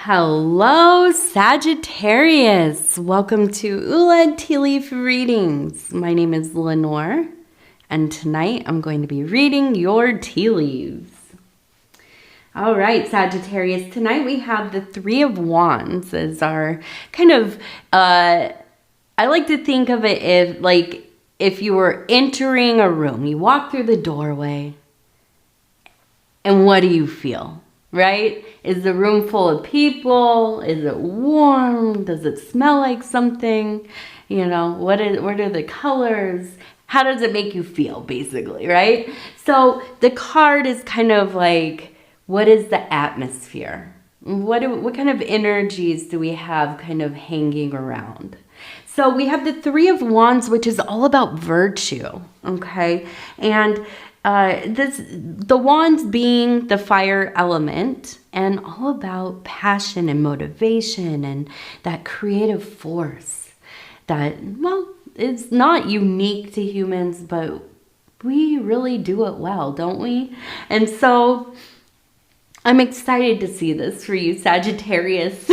Hello, Sagittarius. Welcome to Ula Tea Leaf Readings. My name is Lenor, and tonight I'm going to be reading your tea leaves. All right, Sagittarius, tonight we have the Three of Wands as our kind of, I like to think of it if you were entering a room, you walk through the doorway, and what do you feel? Right? Is the room full of people? Is it warm? Does it smell like something? You know, what are the colors? How does it make you feel, basically, right? So the card is kind of like, what is the atmosphere? What kind of energies do we have kind of hanging around? So we have the Three of Wands, which is all about virtue, okay? And the wands being the fire element and all about passion and motivation and that creative force that, well, it's not unique to humans, but we really do it well, don't we? And so I'm excited to see this for you, Sagittarius.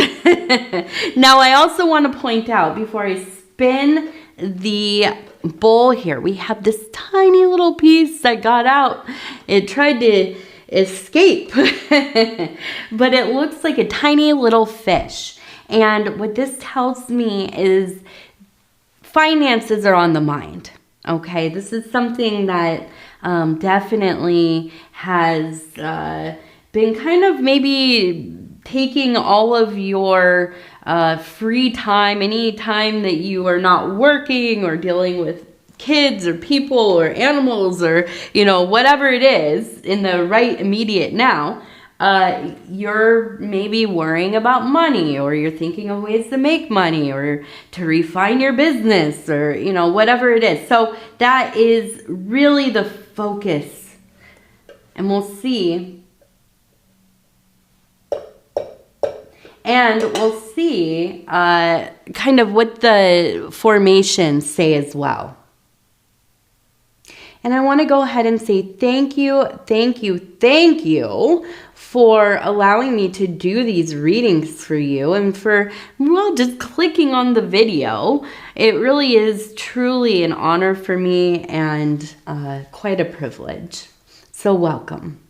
Now, I also want to point out before I spin the bowl here, we have this tiny little piece that got out. It tried to escape, but it looks like a tiny little fish. And what this tells me is finances are on the mind. Okay, this is something that definitely has been kind of maybe taking all of your free time, any time that you are not working or dealing with kids or people or animals or, you know, whatever it is in the right immediate now, you're maybe worrying about money, or you're thinking of ways to make money or to refine your business, or, you know, whatever it is. So that is really the focus. And we'll see. And we'll see kind of what the formations say as well. And I want to go ahead and say thank you for allowing me to do these readings for you and for, well, just clicking on the video. It really is truly an honor for me and quite a privilege. So welcome.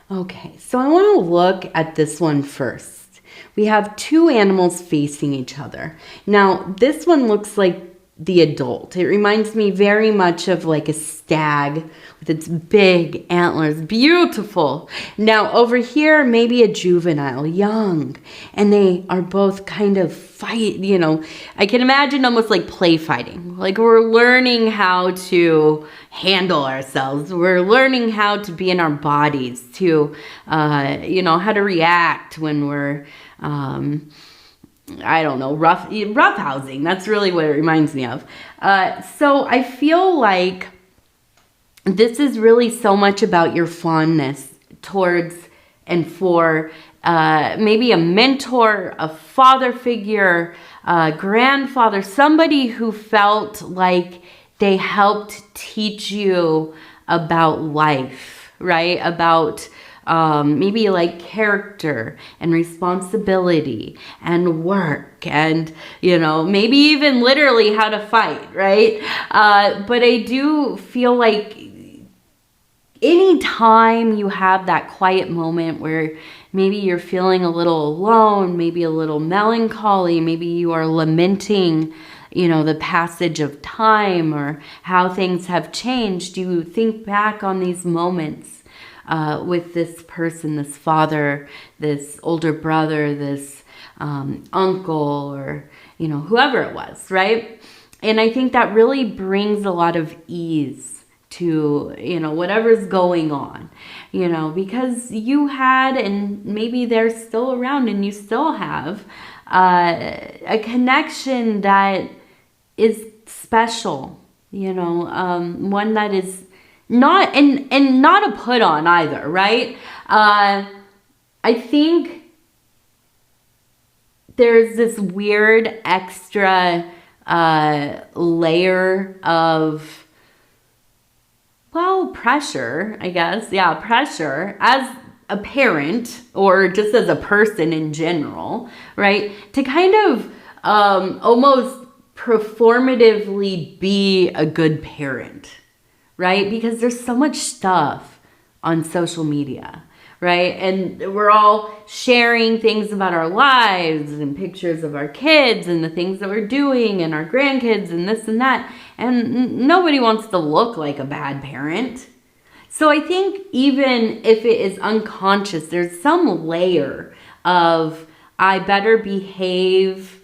Okay, so I want to look at this one first. We have two animals facing each other. Now, this one looks like the adult. It reminds me very much of like a stag with its big antlers. Beautiful. Now, over here, maybe a juvenile, young. And they are both kind of fight, you know, I can imagine almost like play fighting. Like we're learning how to handle ourselves. We're learning how to be in our bodies, to, you know, how to react when we're, I don't know, roughhousing. That's really what it reminds me of. So I feel like this is really so much about your fondness towards and for maybe a mentor, a father figure, a grandfather, somebody who felt like they helped teach you about life, right? About maybe like character and responsibility and work and, you know, maybe even literally how to fight, right? But I do feel like anytime you have that quiet moment where maybe you're feeling a little alone, maybe a little melancholy, maybe you are lamenting, you know, the passage of time or how things have changed, you think back on these moments with this person, this father, this older brother, this uncle, or, you know, whoever it was, right? And I think that really brings a lot of ease to, you know, whatever's going on, you know, because you had, and maybe they're still around and you still have a connection that is special, you know, one that is not, and not a put on either, right? I think there's this weird extra layer of, well, pressure, I guess. Yeah, pressure. As a parent or just as a person in general, right? To kind of almost performatively be a good parent, right? Because there's so much stuff on social media, right? And we're all sharing things about our lives and pictures of our kids and the things that we're doing and our grandkids and this and that. And nobody wants to look like a bad parent. So I think even if it is unconscious, there's some layer of I better behave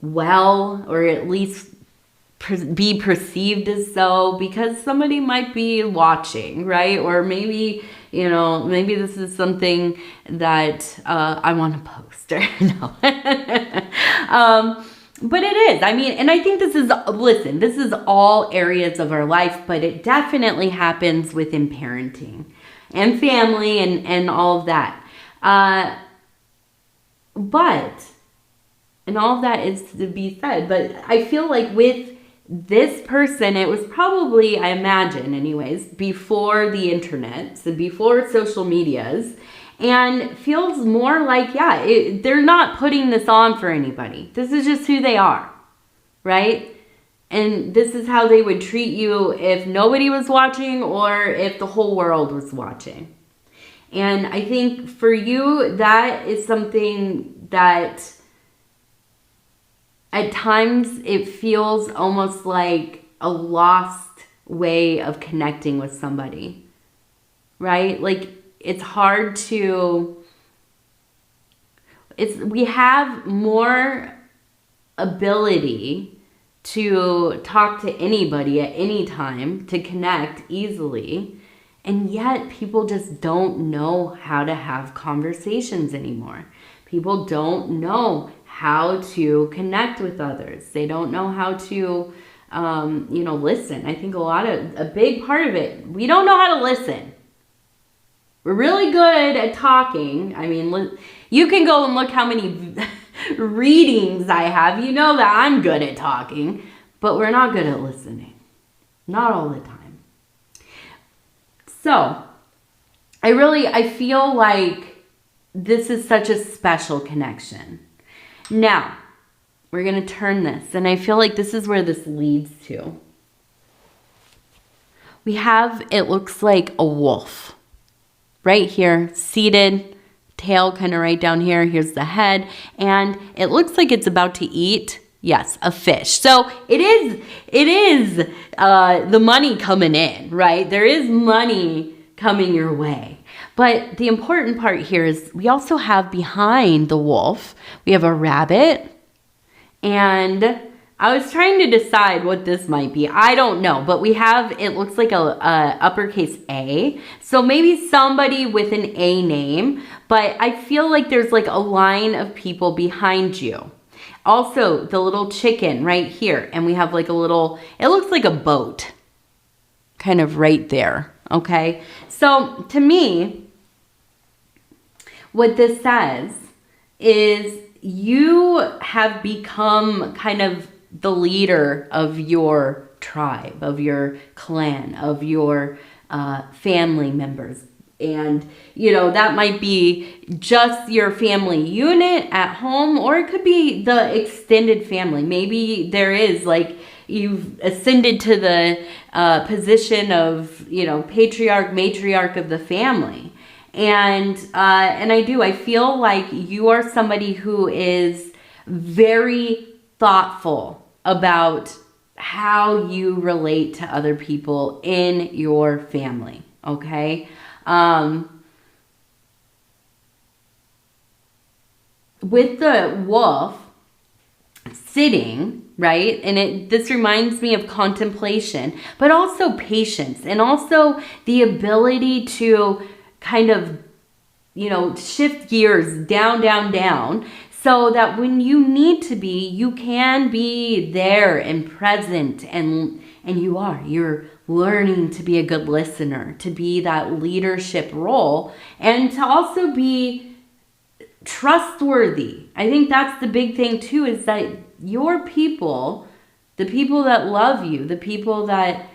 well, or at least be perceived as so, because somebody might be watching, right? Or maybe, maybe this is something that I want to post or no. But it is, and I think this is all areas of our life, but it definitely happens within parenting and family and all of that. And all of that is to be said, but I feel like with this person, it was probably, I imagine anyways, before the internet, so before social medias, and feels more like, they're not putting this on for anybody. This is just who they are, right? And this is how they would treat you if nobody was watching or if the whole world was watching. And I think for you, that is something that at times it feels almost like a lost way of connecting with somebody, right? Like it's hard we have more ability to talk to anybody at any time, to connect easily, and yet people just don't know how to have conversations anymore. People don't know how to connect with others. They don't know how to, listen. I think a big part of it, we don't know how to listen. We're really good at talking. You can go and look how many readings I have. You know that I'm good at talking, but we're not good at listening. Not all the time. So, I feel like this is such a special connection. Now, we're going to turn this, and I feel like this is where this leads to. We have, it looks like a wolf right here, seated, tail kind of right down here. Here's the head, and it looks like it's about to eat, yes, a fish. So it is the money coming in, right? There is money coming your way. But the important part here is we also have behind the wolf, we have a rabbit, and I was trying to decide what this might be. I don't know, but we have, it looks like a uppercase A. So maybe somebody with an A name, but I feel like there's like a line of people behind you. Also, the little chicken right here, and we have like a little, it looks like a boat kind of right there, okay? So to me, what this says is you have become kind of the leader of your tribe, of your clan, of your family members. And, that might be just your family unit at home, or it could be the extended family. Maybe there is like you've ascended to the position of, patriarch, matriarch of the family. And I feel like you are somebody who is very thoughtful about how you relate to other people in your family, okay? With the wolf sitting, right? And this reminds me of contemplation, but also patience, and also the ability to kind of, shift gears down, so that when you need to be, you can be there and present, and you're learning to be a good listener, to be that leadership role, and to also be trustworthy. I think that's the big thing too, is that your people, the people that love you, the people that,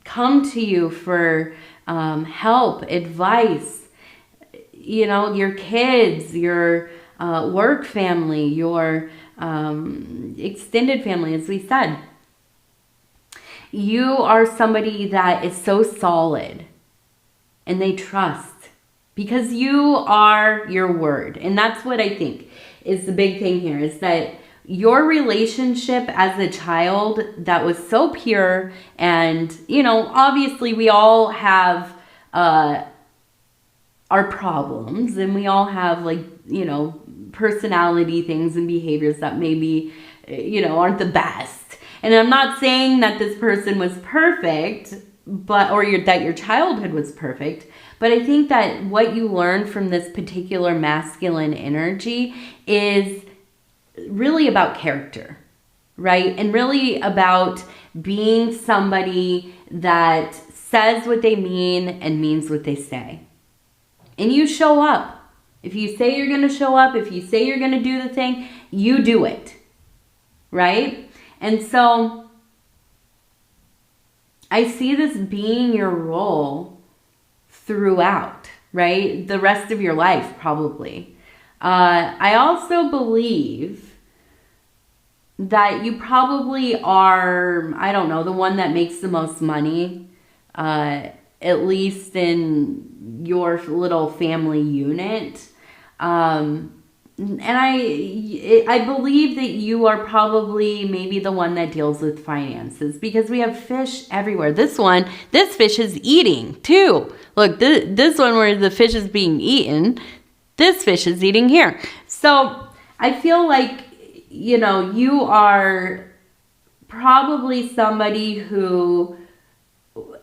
come to you for help, advice, you know, your kids, your work family, your extended family, as we said. You are somebody that is so solid and they trust because you are your word. And that's what I think is the big thing here, is that your relationship as a child that was so pure, and, you know, obviously we all have our problems, and we all have, like, you know, personality things and behaviors that maybe, you know, aren't the best. And I'm not saying that this person was perfect, but, or that your childhood was perfect. But I think that what you learn from this particular masculine energy is really about character, right? And really about being somebody that says what they mean and means what they say. And you show up. If you say you're going to show up, if you say you're going to do the thing, you do it, right? And so I see this being your role throughout, right? The rest of your life, probably. I also believe that you probably are, I don't know, the one that makes the most money, at least in your little family unit. And I believe that you are probably maybe the one that deals with finances, because we have fish everywhere. This fish is eating too. Look, this one where the fish is being eaten, this fish is eating here. So I feel like, you know, you are probably somebody who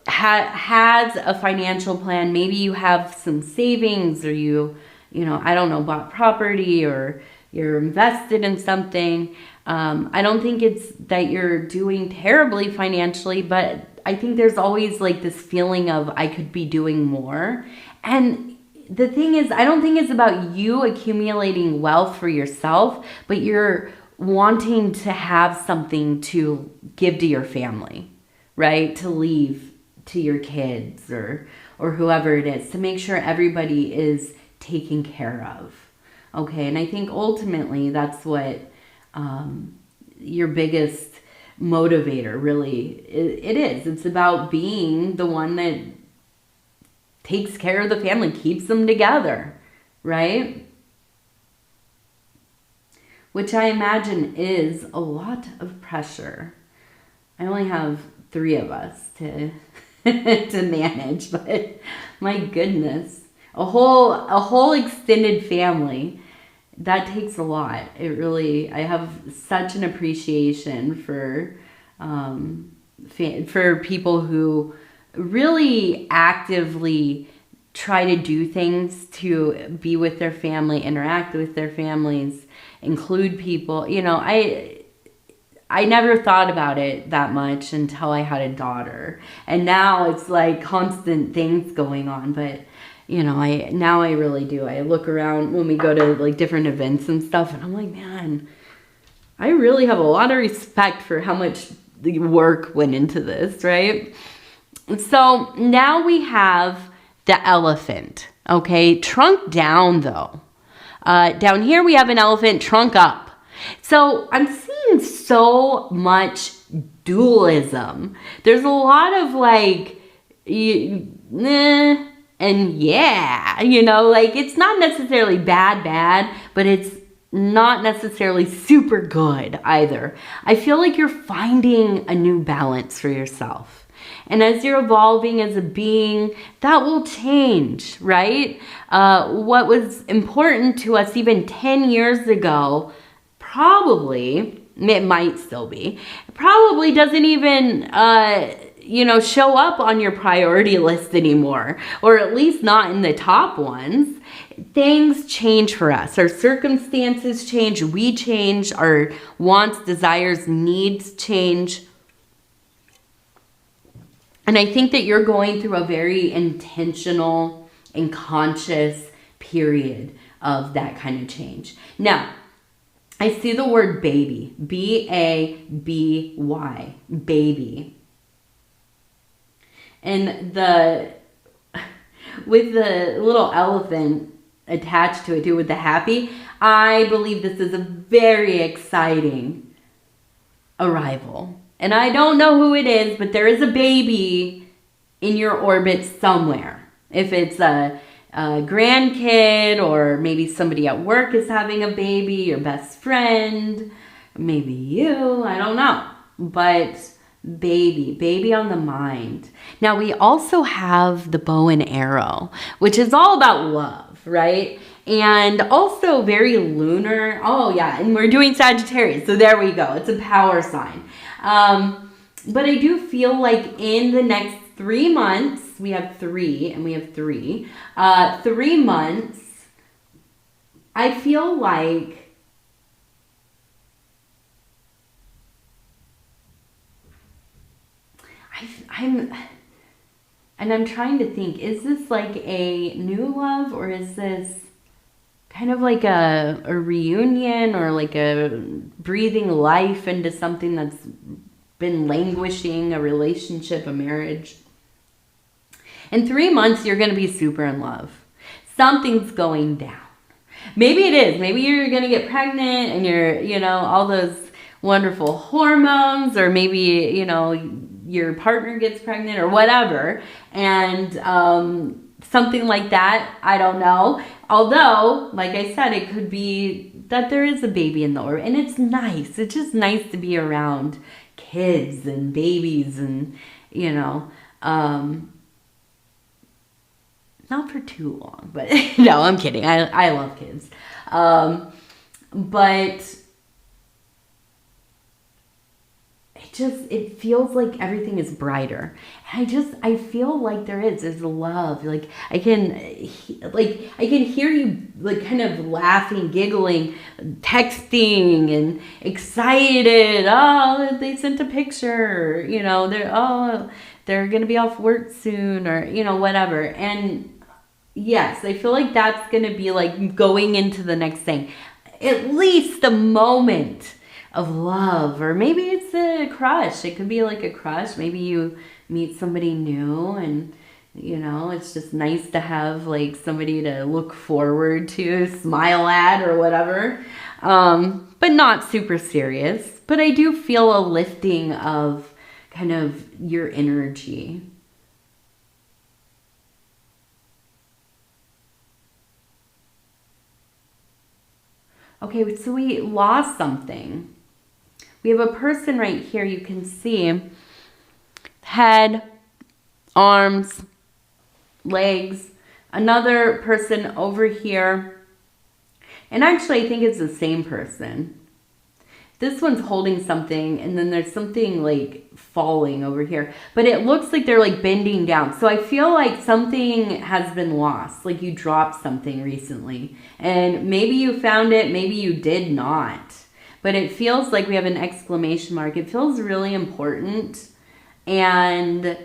has a financial plan. Maybe you have some savings, or you know, I don't know, bought property, or you're invested in something. I don't think it's that you're doing terribly financially, but I think there's always like this feeling of I could be doing more. And the thing is, I don't think it's about you accumulating wealth for yourself, but you're wanting to have something to give to your family, right? To leave to your kids or whoever it is, to make sure everybody is taken care of. Okay, and I think ultimately that's what your biggest motivator really it is. It's about being the one that takes care of the family, keeps them together, right? Which I imagine is a lot of pressure. I only have 3 of us to to manage, but my goodness, a whole extended family, that takes a lot. It really, I have such an appreciation for people who really actively try to do things to be with their family, interact with their families, include people. You know, I never thought about it that much until I had a daughter. And now it's like constant things going on. But, you know, I really do. I look around when we go to like different events and stuff, and I'm like, man, I really have a lot of respect for how much the work went into this, right? So now we have the elephant, okay? Trunk down though. Down here we have an elephant, trunk up. So I'm seeing so much dualism. There's a lot of like, and yeah, you know, like it's not necessarily bad, but it's not necessarily super good either. I feel like you're finding a new balance for yourself. And as you're evolving as a being, that will change, right? What was important to us even 10 years ago, probably, it might still be, probably doesn't even, show up on your priority list anymore, or at least not in the top ones. Things change for us. Our circumstances change. We change. Our wants, desires, needs change. And I think that you're going through a very intentional and conscious period of that kind of change. Now, I see the word baby. B-A-B-Y. Baby. And the with the little elephant attached to it too with the happy, I believe this is a very exciting arrival. And I don't know who it is, but there is a baby in your orbit somewhere. If it's a grandkid, or maybe somebody at work is having a baby, your best friend, maybe you, I don't know. But baby on the mind. Now we also have the bow and arrow, which is all about love, right? And also very lunar. Oh yeah, and we're doing Sagittarius, so there we go. It's a power sign. But I do feel like in the next 3 months, we have 3 and we have 3. 3 months, I feel like I'm trying to think, is this like a new love, or is this kind of like a reunion, or like a breathing life into something that's been languishing, a relationship, a marriage? In 3 months, you're going to be super in love. Something's going down. Maybe it is. Maybe you're going to get pregnant and you're, all those wonderful hormones, or maybe, your partner gets pregnant or whatever. And something like that, I don't know. Although, like I said, it could be that there is a baby in the orbit, and it's nice. It's just nice to be around kids and babies and, not for too long, but no, I'm kidding. I love kids. But it feels like everything is brighter. And I feel like there's love. Like I can hear you like kind of laughing, giggling, texting, and excited. Oh, they sent a picture, they're going to be off work soon, or, whatever. And yes, I feel like that's going to be like going into the next thing. At least a moment of love, or maybe it's a crush. It could be like a crush. Maybe you meet somebody new, and it's just nice to have like somebody to look forward to, smile at, or whatever. But not super serious. But I do feel a lifting of kind of your energy. Okay, so we lost something. We have a person right here. You can see head, arms, legs. Another person over here. And actually, I think it's the same person. This one's holding something, and then there's something like falling over here. But it looks like they're like bending down. So I feel like something has been lost. Like you dropped something recently. And maybe you found it, maybe you did not. But it feels like we have an exclamation mark. It feels really important. And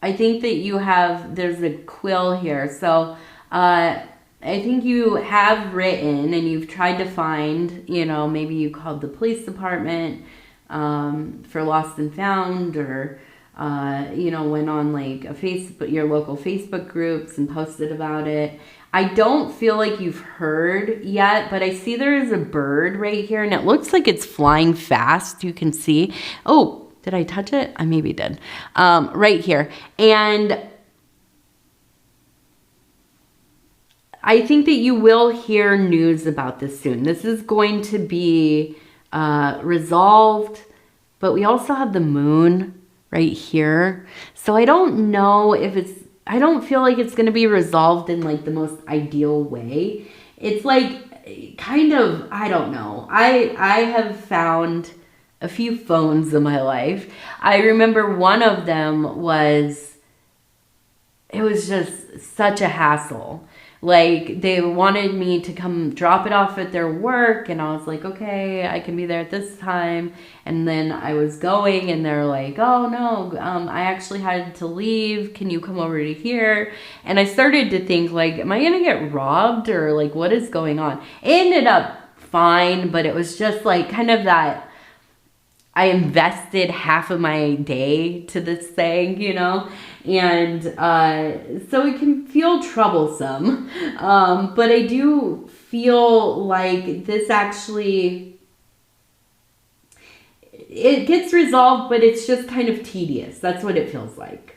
I think that there's a quill here. So I think you have written, and you've tried to find, maybe you called the police department for lost and found, or, went on like your local Facebook groups and posted about it. I don't feel like you've heard yet, but I see there is a bird right here, and it looks like it's flying fast. You can see. Oh, did I touch it? I maybe did. Right here. And I think that you will hear news about this soon. This is going to be resolved, but we also have the moon right here. So I don't know if I don't feel like it's going to be resolved in like the most ideal way. It's like kind of, I don't know. I have found a few phones in my life. I remember one of them it was just such a hassle. Like they wanted me to come drop it off at their work, and I was like, okay, I can be there at this time. And then I was going, and they're like, oh no, I actually had to leave. Can you come over to here? And I started to think like, am I gonna get robbed, or like what is going on? It ended up fine, but it was just like kind of that I invested half of my day to this thing, and so it can feel troublesome. But I do feel like this actually, it gets resolved, but it's just kind of tedious. That's what it feels like.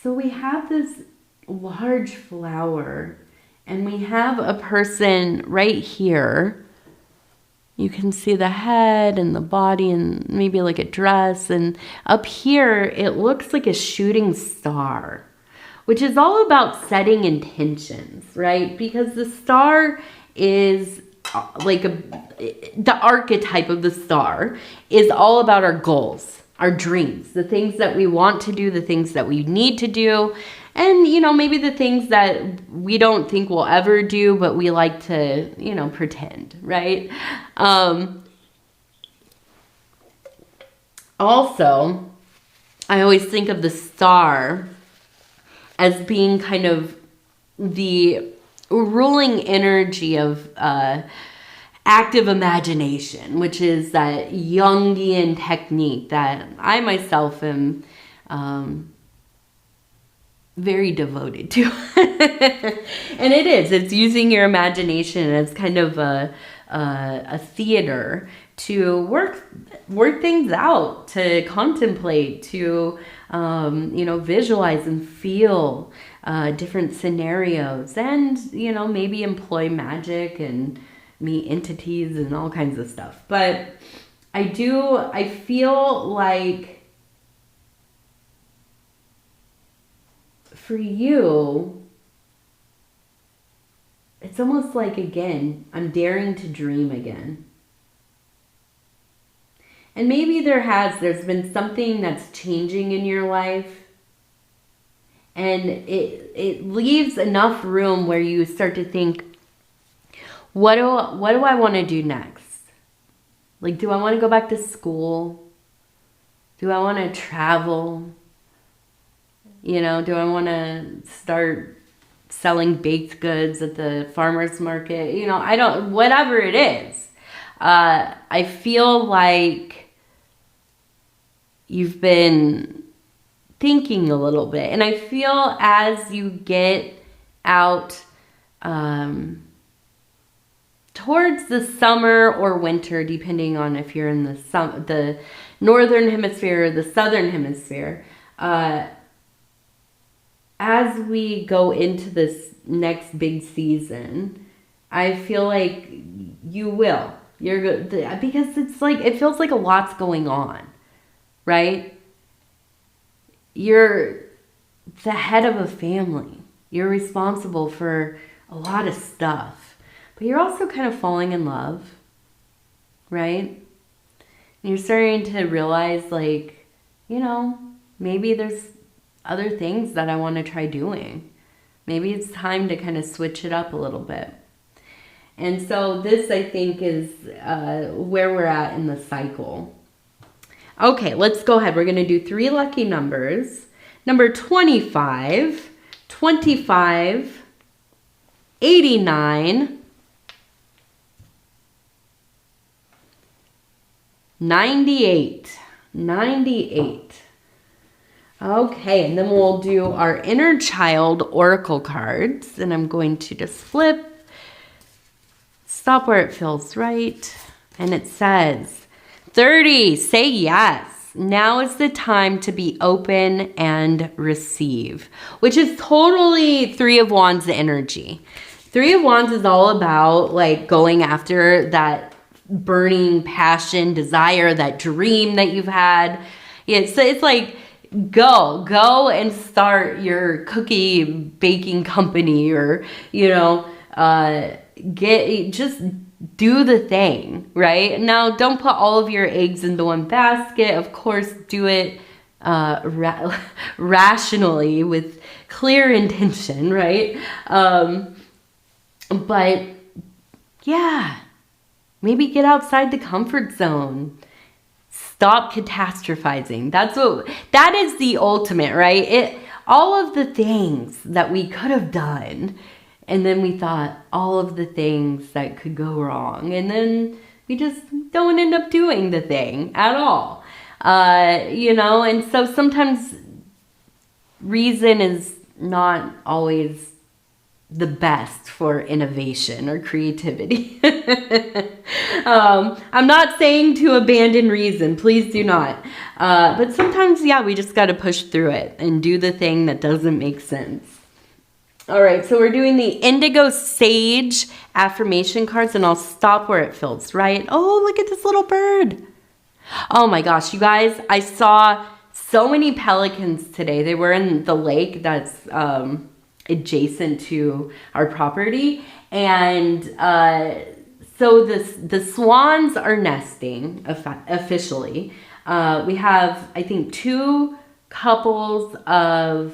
So we have this large flower, and we have a person right here. You can see the head and the body and maybe like a dress. And up here, it looks like a shooting star, which is all about setting intentions, right? Because the star is like the archetype of the star is all about our goals, our dreams, the things that we want to do, the things that we need to do, and, maybe the things that we don't think we'll ever do, but we like to, pretend, right? Also, I always think of the star as being kind of the ruling energy of active imagination, which is that Jungian technique that I myself am very devoted to. And it's using your imagination as kind of a theater to work things out, to contemplate, to visualize and feel different scenarios, and maybe employ magic and meet entities and all kinds of stuff. But I feel like for you, it's almost like, again, I'm daring to dream again. And maybe there's been something that's changing in your life, and it leaves enough room where you start to think, what do I want to do next? Like, do I want to go back to school? Do I want to travel? Do I want to start selling baked goods at the farmer's market? Whatever it is. I feel like you've been thinking a little bit. And I feel as you get out towards the summer or winter, depending on if you're in the northern hemisphere or the southern hemisphere, as we go into this next big season, I feel like you will. You're good, because it's like, it feels like a lot's going on, right? You're the head of a family. You're responsible for a lot of stuff. But you're also kind of falling in love, right? And you're starting to realize, like, maybe there's other things that I want to try doing. Maybe it's time to kind of switch it up a little bit. And so this, I think, is where we're at in the cycle. Okay, let's go ahead. We're going to do 3 lucky numbers. Number 25, 25, 89, 98. 98. Okay, and then we'll do our inner child oracle cards. And I'm going to just flip, stop where it feels right. And it says, 30, say yes. Now is the time to be open and receive, which is totally 3 of Wands energy. 3 of Wands is all about like going after that burning passion, desire, that dream that you've had. It's like, go and start your cookie baking company, or, just do the thing, right? Now, don't put all of your eggs into one basket. Of course, do it rationally with clear intention, right? But yeah, maybe get outside the comfort zone. Stop catastrophizing. That is the ultimate, right? All of the things that we could have done, and then we thought all of the things that could go wrong, and then we just don't end up doing the thing at all. And so sometimes reason is not always the best for innovation or creativity. I'm not saying to abandon reason, please do not. But sometimes, we just got to push through it and do the thing that doesn't make sense. All right, so we're doing the Indigo Sage affirmation cards, and I'll stop where it feels right. Oh, look at this little bird. Oh my gosh, you guys, I saw so many pelicans today. They were in the lake that's adjacent to our property, and so the swans are nesting officially. We have, I think, 2 couples of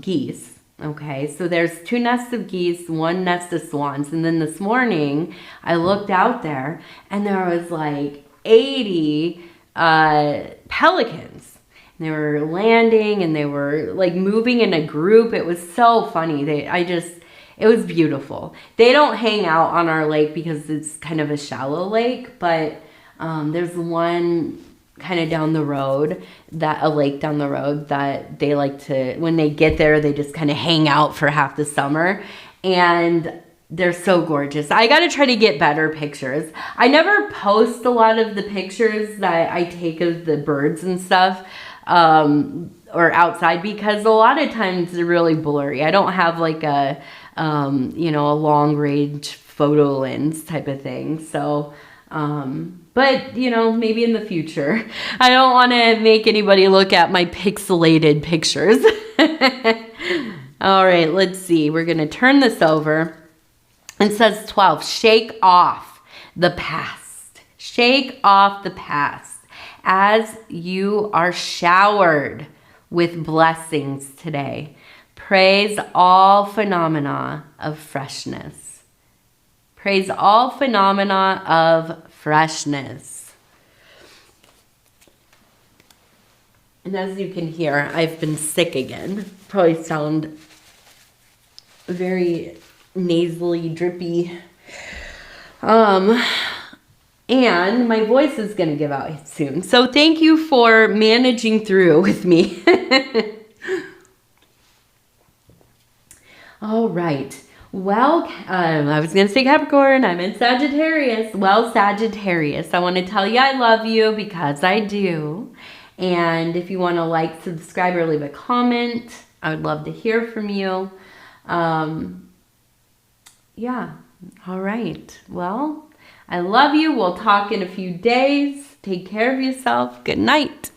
geese. Okay, so there's 2 nests of geese, 1 nest of swans, and then this morning I looked out there and there was like 80 pelicans. They were landing and they were like moving in a group. It was so funny. It was beautiful. They don't hang out on our lake because it's kind of a shallow lake, but there's one kind of down the road, a lake down the road that they like to, when they get there, they just kind of hang out for half the summer. And they're so gorgeous. I got to try to get better pictures. I never post a lot of the pictures that I take of the birds and stuff or outside, because a lot of times they're really blurry. I don't have like a long range photo lens type of thing. So, but maybe in the future. I don't want to make anybody look at my pixelated pictures. All right, let's see. We're going to turn this over. It says 12, shake off the past. Shake off the past as you are showered with blessings today. Praise all phenomena of freshness. Praise all phenomena of freshness. And as you can hear, I've been sick again. Probably sound very nasally, drippy. And my voice is going to give out soon. So thank you for managing through with me. All right. Well, I was going to say Capricorn. I'm in Sagittarius. Well, Sagittarius, I want to tell you I love you because I do. And if you want to like, subscribe, or leave a comment, I would love to hear from you. Yeah. All right. Well, I love you. We'll talk in a few days. Take care of yourself. Good night.